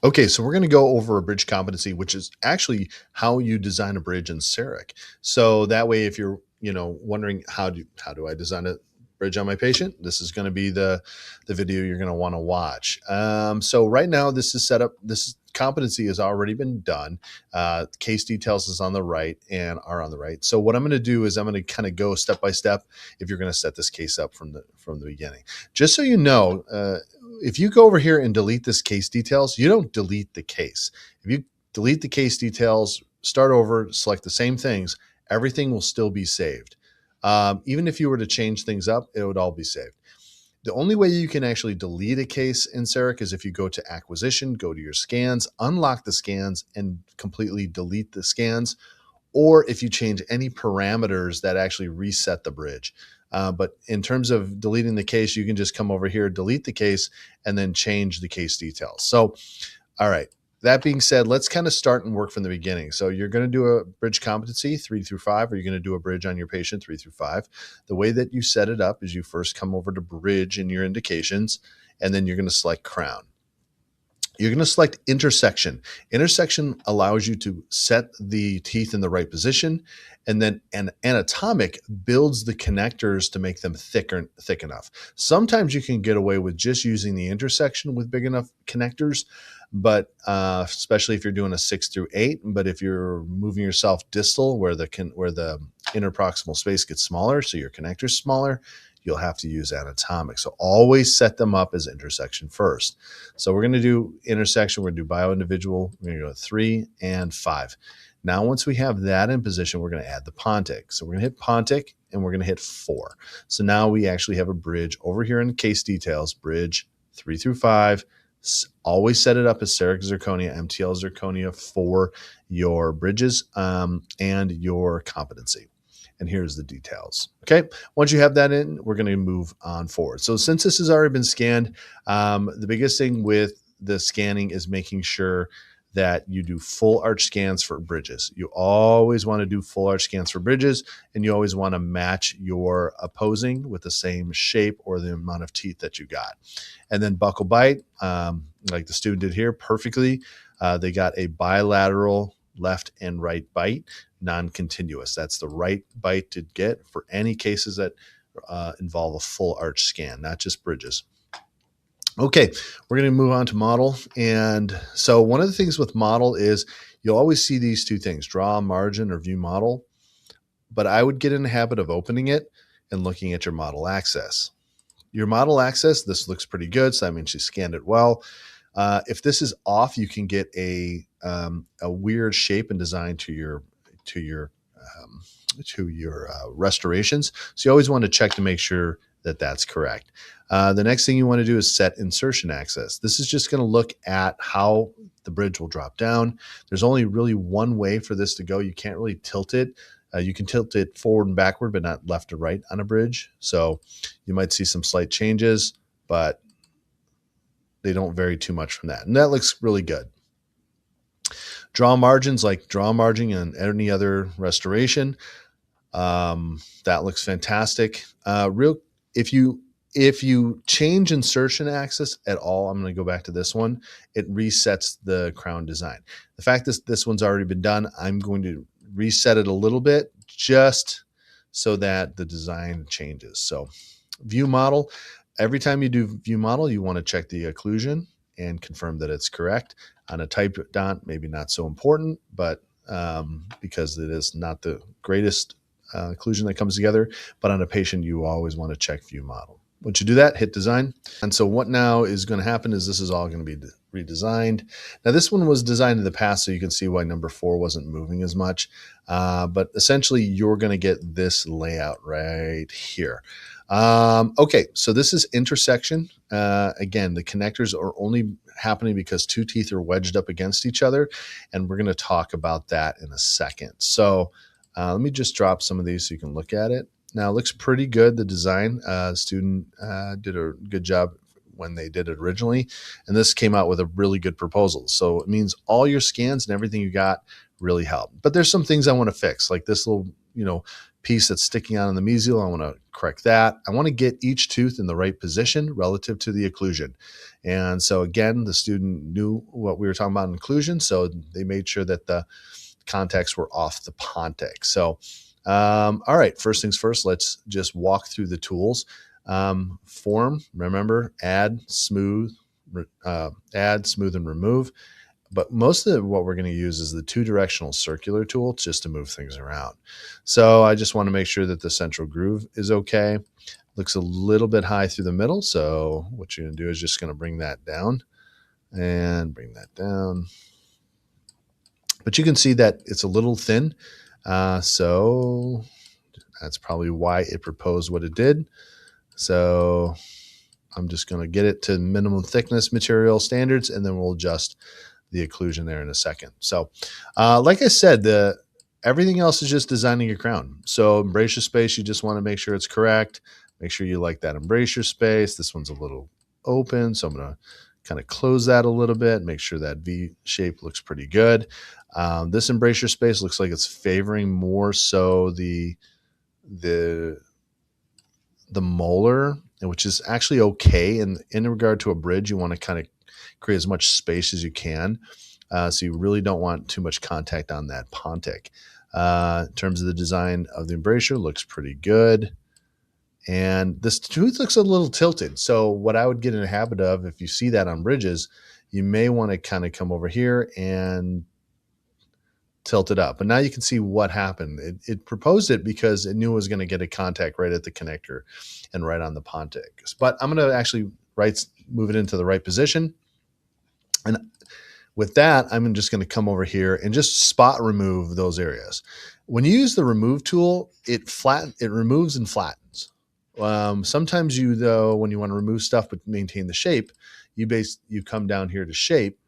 Okay, so we're going to go over a bridge competency, which is actually how you design a bridge in CEREC. So that way, if you're wondering how do I design a bridge on my patient, this is going to be the video you're going to want to watch. So right now, this is set up. Competency has already been done. Case details is on the right and are on the right. So what I'm going to do is I'm going to kind of go step by step. If you're going to set this case up from the beginning, just so you know. If you go over here and delete this case details, you don't delete the case. If you delete the case details, start over, select the same things, everything will still be saved. Even if you were to change things up, it would all be saved. The only way you can actually delete a case in CEREC is if you go to acquisition, go to your scans, unlock the scans, and completely delete the scans, or if you change any parameters that actually reset the bridge. But in terms of deleting the case, you can just come over here, delete the case, and then change the case details. So, all right. That being said, let's kind of start and work from the beginning. So you're going to do a bridge competency 3 through 5, or you're going to do a bridge on your patient 3 through 5. The way that you set it up is you first come over to bridge in your indications, and then you're going to select crown. You're going to select intersection. Intersection allows you to set the teeth in the right position, and then an anatomic builds the connectors to make them thick enough. Sometimes you can get away with just using the intersection with big enough connectors, but especially if you're doing a 6 through 8. But if you're moving yourself distal where the interproximal space gets smaller, so your connector's smaller, you'll have to use anatomic. So always set them up as intersection first. So we're going to do intersection. We're going to do bio-individual. We're going to go 3 and 5. Now, once we have that in position, we're going to add the Pontic. So we're going to hit Pontic, and we're going to hit 4. So now we actually have a bridge over here in case details, bridge 3 through 5. Always set it up as CEREC zirconia, MTL zirconia for your bridges and your competency. And here's the details. Okay, once you have that in, we're going to move on forward. So since this has already been scanned, the biggest thing with the scanning is making sure that you do full arch scans for bridges. You always want to do full arch scans for bridges, and you always want to match your opposing with the same shape or the amount of teeth that you got. And then buccal bite, like the student did here perfectly. They got a bilateral left and right bite, non-continuous. That's the right bite to get for any cases that involve a full arch scan, not just bridges. Okay, we're going to move on to model. And so one of the things with model is you'll always see these two things, draw margin or view model. But I would get in the habit of opening it and looking at your model access. Your model access, this looks pretty good, so that means you scanned it well. If this is off, you can get a weird shape and design to your restorations. So you always want to check to make sure that that's correct. The next thing you want to do is set insertion access. This is just going to look at how the bridge will drop down. There's only really one way for this to go. You can't really tilt it. You can tilt it forward and backward, but not left or right on a bridge. So you might see some slight changes, but they don't vary too much from that. And that looks really good. Draw margins, like draw margin and any other restoration. That looks fantastic. If you change insertion axis at all, I'm going to go back to this one. It resets the crown design. The fact that this one's already been done, I'm going to reset it a little bit just so that the design changes. So view model, every time you do view model, you want to check the occlusion and confirm that it's correct. On a typed dot, maybe not so important, but because it is not the greatest occlusion that comes together, but on a patient, you always want to check view model. Once you do that, hit design. And so what now is going to happen is this is all going to be redesigned. Now this one was designed in the past, so you can see why number 4 wasn't moving as much. But essentially you're going to get this layout right here. Okay, so this is intersection. Again, the connectors are only happening because 2 teeth are wedged up against each other. And we're going to talk about that in a second. So let me just drop some of these so you can look at it. Now it looks pretty good. The design student did a good job when they did it originally. And this came out with a really good proposal. So it means all your scans and everything you got really help. But there's some things I want to fix, like this little, piece that's sticking out on the mesial, I want to correct that. I want to get each tooth in the right position relative to the occlusion. And so again, the student knew what we were talking about in occlusion, so they made sure that the contacts were off the Pontic. So, all right, first things first, let's just walk through the tools. Form, remember, add, smooth, and remove. But most of what we're going to use is the two-directional circular tool just to move things around. So I just want to make sure that the central groove is okay. Looks a little bit high through the middle. So what you're going to do is just going to bring that down and bring that down. But you can see that it's a little thin. So that's probably why it proposed what it did. So I'm just going to get it to minimum thickness material standards, and then we'll adjust the occlusion there in a second. So like I said, everything else is just designing your crown. So embrasure space, you just want to make sure it's correct. Make sure you like that embrasure space. This one's a little open, so I'm going to kind of close that a little bit, make sure that V shape looks pretty good. This embrasure space looks like it's favoring more so the molar, which is actually okay. And in regard to a bridge, you want to kind of create as much space as you can. So you really don't want too much contact on that Pontic. In terms of the design of the embrasure, looks pretty good. And this tooth looks a little tilted. So what I would get in a habit of, if you see that on bridges, you may want to kind of come over here and tilt it up. But now you can see what happened. It proposed it because it knew it was going to get a contact right at the connector and right on the Pontic. But I'm going to actually move it into the right position. And with that, I'm just going to come over here and just spot remove those areas. When you use the remove tool, it removes and flattens. Sometimes when you want to remove stuff but maintain the shape, you come down here to shape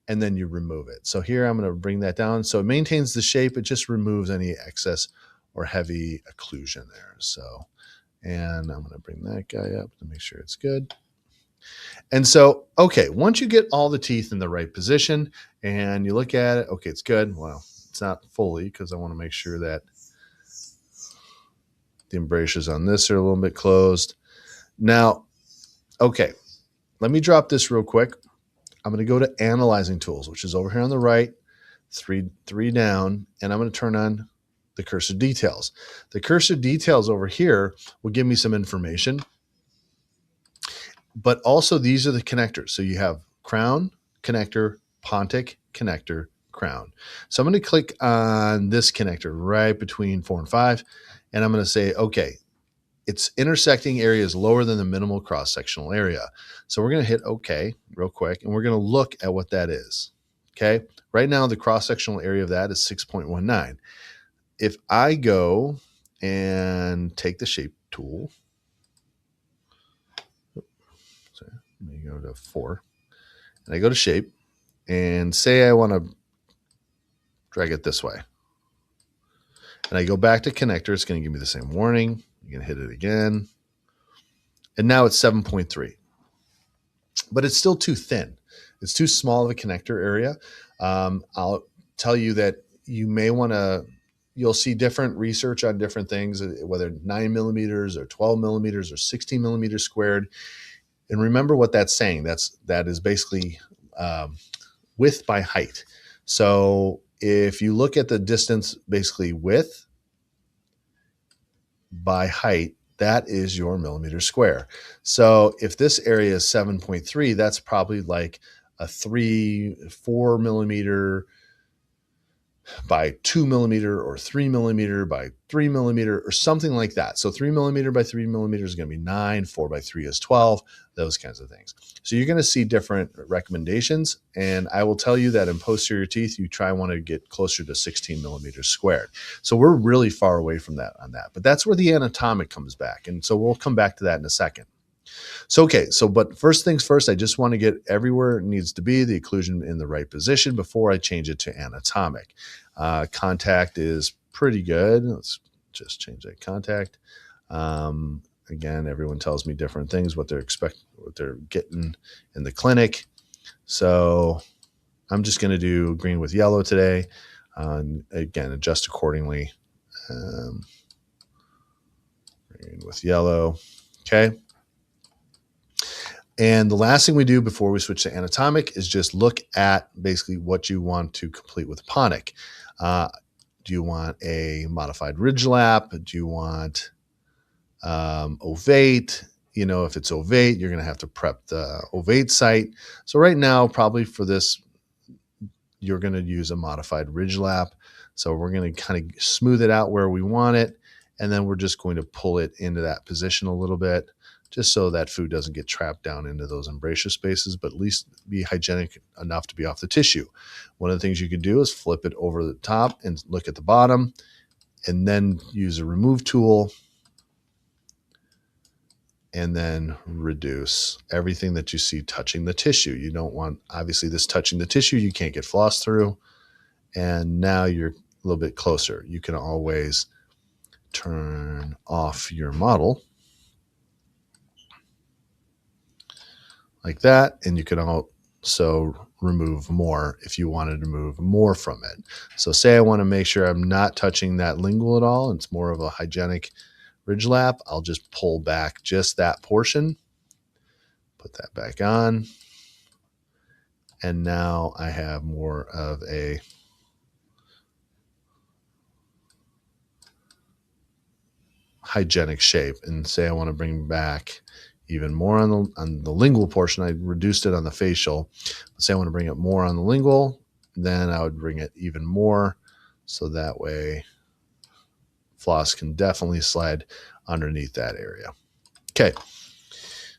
and then you remove it. So here I'm going to bring that down. So it maintains the shape. It just removes any excess or heavy occlusion there. So, and I'm going to bring that guy up to make sure it's good. And so, okay, once you get all the teeth in the right position and you look at it, okay, it's good. Well, it's not fully because I want to make sure that the embrasures on this are a little bit closed. Now, okay, let me drop this real quick. I'm going to go to Analyzing Tools, which is over here on the right, three down, and I'm going to turn on the Cursor Details. The Cursor Details over here will give me some information, but also these are the connectors. So you have crown, connector, Pontic, connector, crown. So I'm going to click on this connector right between 4 and 5, and I'm going to say, okay, its intersecting area is lower than the minimal cross-sectional area. So we're going to hit OK real quick, and we're going to look at what that is. Okay. Right now, the cross-sectional area of that is 6.19. If I go and take the shape tool, sorry, let me go to 4, and I go to shape, and say I want to drag it this way. And I go back to connector, it's going to give me the same warning. You can hit it again. And now it's 7.3. But it's still too thin. It's too small of a connector area. I'll tell you that you may want to, you'll see different research on different things, whether 9 millimeters or 12 millimeters or 16 millimeters squared. And remember what that's saying. That is basically width by height. So if you look at the distance, basically width by height, that is your millimeter square. So if this area is 7.3, that's probably like a 4 millimeter by 2 millimeter or 3 millimeter by 3 millimeter or something like that. So 3 millimeter by 3 millimeter is going to be 9, 4 by 3 is 12, those kinds of things. So you're going to see different recommendations. And I will tell you that in posterior teeth, you want to get closer to 16 millimeters squared. So we're really far away from that on that, but that's where the anatomic comes back. And so we'll come back to that in a second. So, okay, but first things first, I just want to get everywhere it needs to be, the occlusion in the right position before I change it to anatomic. Contact is pretty good. Let's just change that contact. Again, everyone tells me different things, what they're getting in the clinic. So I'm just going to do green with yellow today. Again, adjust accordingly. green with yellow. Okay. And the last thing we do before we switch to anatomic is just look at basically what you want to complete with Ponic. Do you want a modified ridge lap? Do you want ovate? If it's ovate, you're going to have to prep the ovate site. So right now, probably for this, you're going to use a modified ridge lap. So we're going to kind of smooth it out where we want it. And then we're just going to pull it into that position a little bit, just so that food doesn't get trapped down into those embrasure spaces, but at least be hygienic enough to be off the tissue. One of the things you can do is flip it over the top and look at the bottom, and then use a remove tool, and then reduce everything that you see touching the tissue. You don't want, obviously, this touching the tissue, you can't get floss through. And now you're a little bit closer. You can always turn off your model like that, and you can also remove more if you wanted to remove more from it. So say I want to make sure I'm not touching that lingual at all, it's more of a hygienic ridge lap, I'll just pull back just that portion, put that back on, and now I have more of a hygienic shape. And say I want to bring back even more on the lingual portion. I reduced it on the facial. Let's say I want to bring it more on the lingual, then I would bring it even more, so that way floss can definitely slide underneath that area. Okay,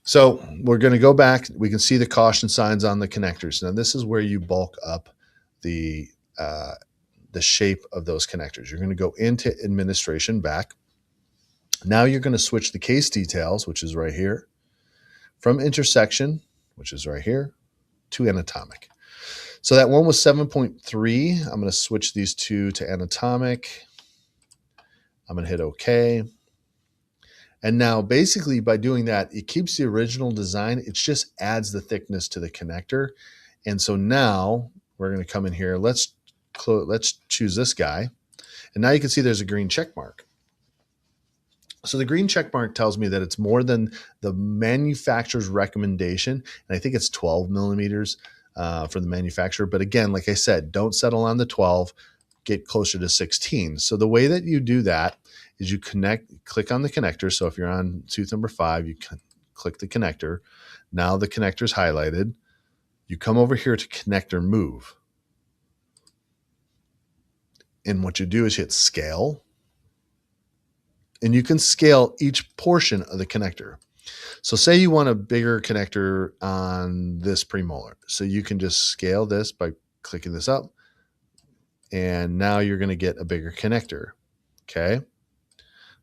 so we're going to go back. We can see the caution signs on the connectors. Now this is where you bulk up the shape of those connectors. You're going to go into administration back. Now you're going to switch the case details, which is right here, from intersection, which is right here, to anatomic. So that one was 7.3. I'm going to switch these two to anatomic. I'm going to hit OK. And now basically by doing that, it keeps the original design. It just adds the thickness to the connector. And so now we're going to come in here. Let's choose this guy. And now you can see there's a green check mark. So the green check mark tells me that it's more than the manufacturer's recommendation. And I think it's 12 millimeters for the manufacturer. But again, like I said, don't settle on the 12, get closer to 16. So the way that you do that is you click on the connector. So if you're on tooth number 5, you can click the connector. Now the connector is highlighted. You come over here to connector move. And what you do is hit scale. And you can scale each portion of the connector. So say you want a bigger connector on this premolar. So you can just scale this by clicking this up. And now you're going to get a bigger connector. Okay.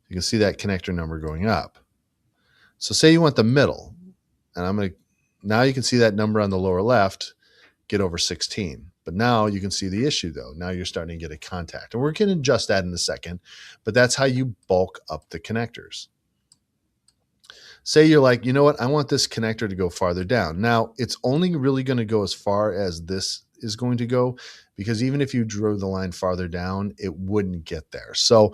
You can see that connector number going up. So say you want the middle. And now you can see that number on the lower left get over 16. But now you can see the issue though. Now you're starting to get a contact. And we're going to adjust that in a second, but that's how you bulk up the connectors. Say you're like, you know what? I want this connector to go farther down. Now it's only really going to go as far as this is going to go, because even if you drew the line farther down, it wouldn't get there. So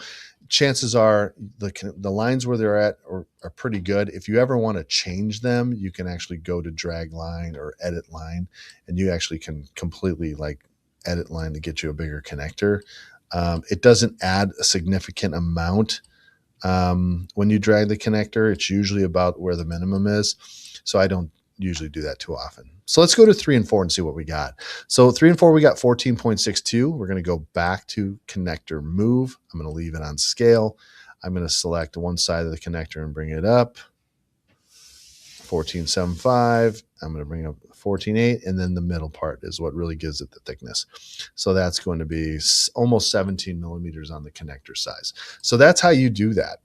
chances are the lines where they're at are pretty good. If you ever want to change them, you can actually go to drag line or edit line, and you actually can completely edit line to get you a bigger connector. It doesn't add a significant amount when you drag the connector. It's usually about where the minimum is. So I don't usually do that too often. So let's go to 3 and 4 and see what we got. So 3 and 4, we got 14.62. We're going to go back to connector move. I'm going to leave it on scale. I'm going to select one side of the connector and bring it up. 14.75. I'm going to bring up 14.8, and then the middle part is what really gives it the thickness. So that's going to be almost 17 millimeters on the connector size. So that's how you do that.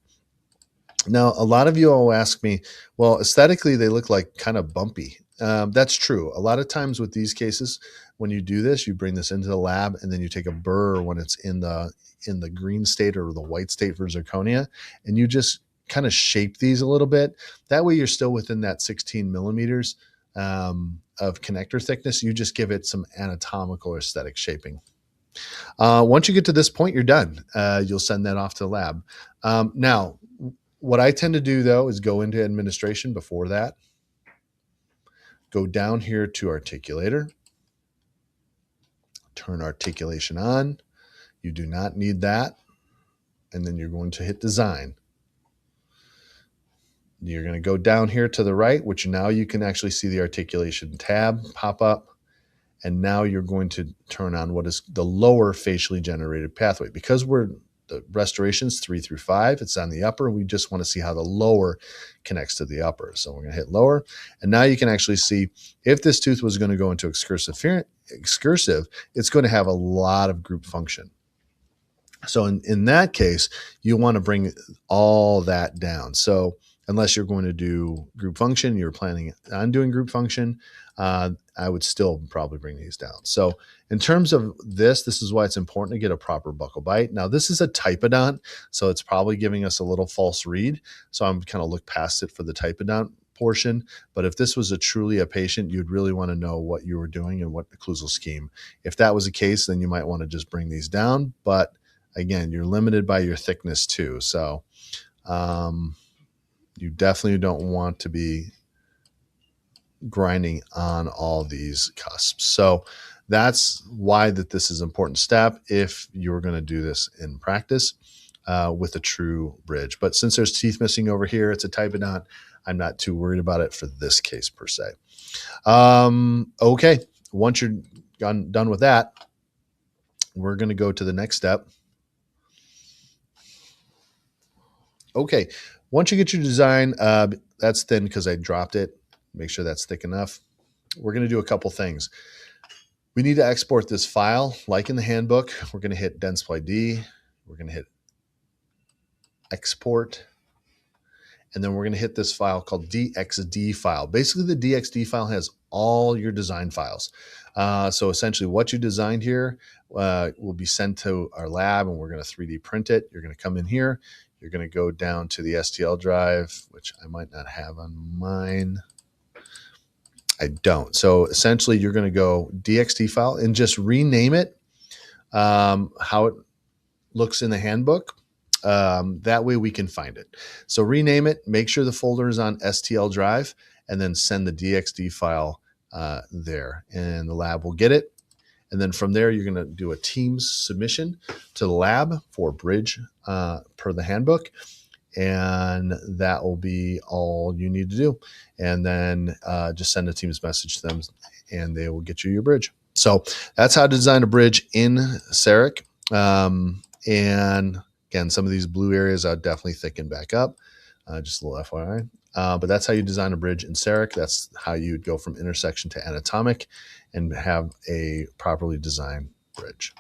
Now, a lot of you will ask me, well, aesthetically, they look like kind of bumpy. That's true. A lot of times with these cases, when you do this, you bring this into the lab and then you take a burr when it's in the green state or the white state for zirconia, and you just kind of shape these a little bit. That way you're still within that 16 millimeters of connector thickness. You just give it some anatomical or aesthetic shaping. Once you get to this point, you're done. You'll send that off to the lab. Now, What I tend to do though is go into administration before that, go down here to articulator, turn articulation on. You do not need that. And then you're going to hit design. You're going to go down here to the right, which now you can actually see the articulation tab pop up. And now you're going to turn on what is the lower facially generated pathway. Because the restoration's 3 through 5, it's on the upper. We just want to see how the lower connects to the upper. So we're going to hit lower. And now you can actually see if this tooth was going to go into excursive, it's going to have a lot of group function. So in that case, you want to bring all that down. So unless you're going to do group function, you're planning on doing group function, I would still probably bring these down. So in terms of this is why it's important to get a proper buccal bite. Now this is a typodont, so it's probably giving us a little false read. So I'm kind of look past it for the typodont portion. But if this was truly a patient, you'd really want to know what you were doing and what occlusal scheme. If that was the case, then you might want to just bring these down. But again, you're limited by your thickness too. So you definitely don't want to be grinding on all these cusps. So that's why this is an important step if you're going to do this in practice with a true bridge. But since there's teeth missing over here, it's a typodont, I'm not too worried about it for this case per se. Okay, once you're done with that, we're going to go to the next step. Okay, once you get your design, that's thin because I dropped it. Make sure that's thick enough. We're going to do a couple things. We need to export this file, like in the handbook. We're going to hit Dentsply D. We're going to hit export. And then we're going to hit this file called DXD file. Basically, the DXD file has all your design files. So essentially what you designed here will be sent to our lab, and we're going to 3D print it. You're going to come in here. You're going to go down to the STL drive, which I might not have on mine. I don't. So essentially, you're going to go DXT file and just rename it how it looks in the handbook. That way we can find it. So rename it, make sure the folder is on STL drive, and then send the DXD file there, and the lab will get it. And then from there, you're going to do a Teams submission to the lab for bridge per the handbook. And that will be all you need to do. And then just send a Teams message to them, and they will get you your bridge. So that's how to design a bridge in CEREC. And again, some of these blue areas I'll definitely thicken back up, just a little FYI. But that's how you design a bridge in CEREC. That's how you'd go from intersection to anatomic and have a properly designed bridge.